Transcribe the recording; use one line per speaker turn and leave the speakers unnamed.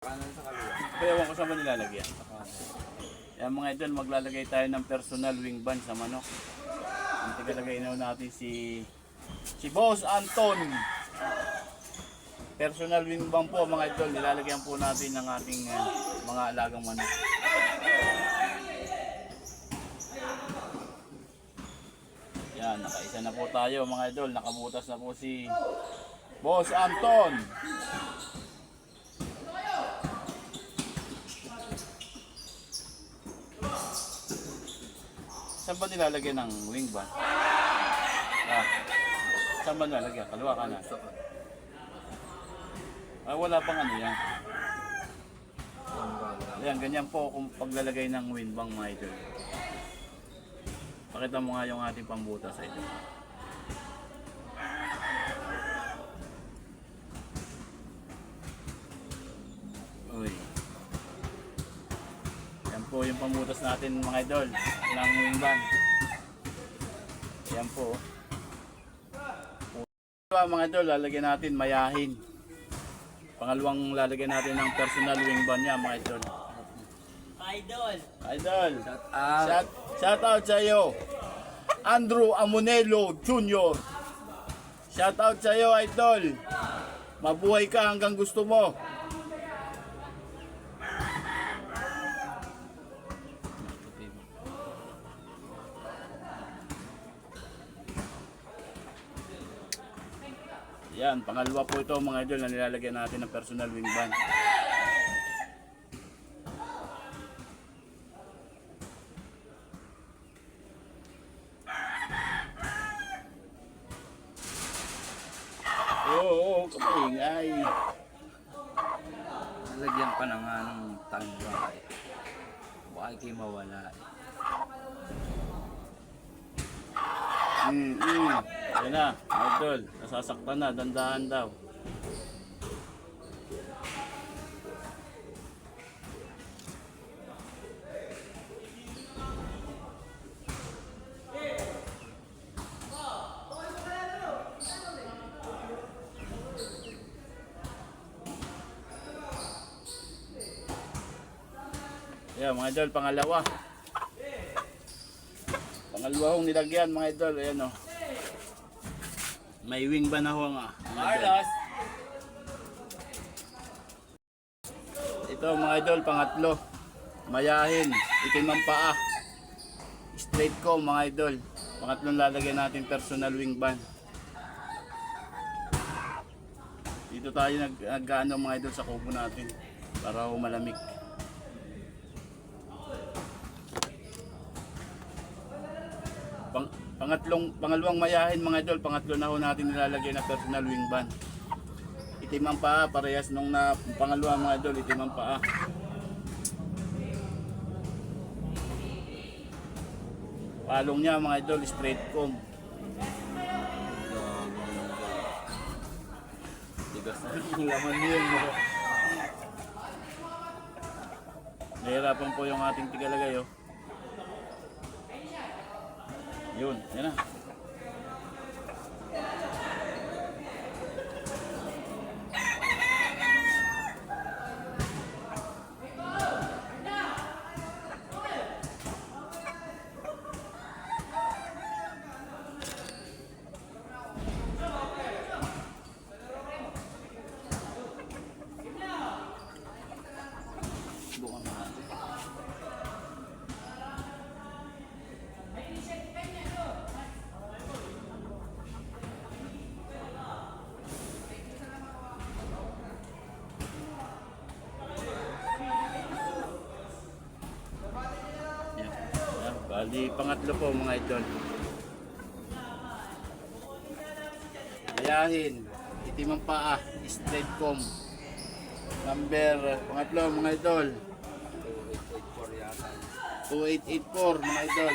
Kanan sa kaliwa.
Pero ewan ko saan ba nilalagyan. Yan mga idol, maglalagay tayo ng personal wing band sa manok. Ang tigalagay na natin si Boss Anton. Personal wing band po mga idol, nilalagyan po natin ng ating mga alagang manok. Yan, nakaisa na po tayo mga idol, nakabutas na po si Boss Anton. Saan ba nilalagyan ng wing band? Saan ba nilalagyan? Kaliwa ka na. Wala pang ano yan. Ayan, ganyan po kung paglalagay ng wing band mga idol. Pakita mo nga yung ating pambutas sa ito. Uy. Yan po yung pambutas natin mga idol ng wing band. Yan po. Mga idol, lalagyan natin mayahin. Pangalawang lalagyan natin ng personal wing band niya mga idol. Idol. Shout out sa iyo. Andrew Amonelo Jr. Shout out sa iyo idol. Mabuhay ka hanggang gusto mo. Yan, pangalawa po ito mga idol na nilalagyan natin ng personal wing band. Oo, kapingay.
Nalagyan pa na nga ng tangwa eh. Baka kayo mawala eh.
Yan na, idol. Nasasaktan na, dandahan daw. Yan mga idol, pangalawa. Pangalawa hong nilagyan mga idol, ayan o. May wing ba na ho nga? Carlos! Ito mga idol, pangatlo. Mayahin, itim ang paa. Straight comb mga idol. Pangatlong lalagyan natin personal wing band. Dito tayo nag-ano mga idol sa kubo natin para ho malamig. Pangalawang mayahin mga idol, pangatlo na ho natin nilalagay na personal wing band. Itim ang paa, parehas nung na pangalawa mga idol, itim ang paa. Palong niya mga idol, straight comb. Tigas na yung laman yun. Nahirapan po yung ating tigalagay oh. Yun, yan na. Bukan natin. Bali, pangatlo po mga idol. Mayahin, itim ang paa, straight comb. Pangatlo mga idol. 2884 mga idol.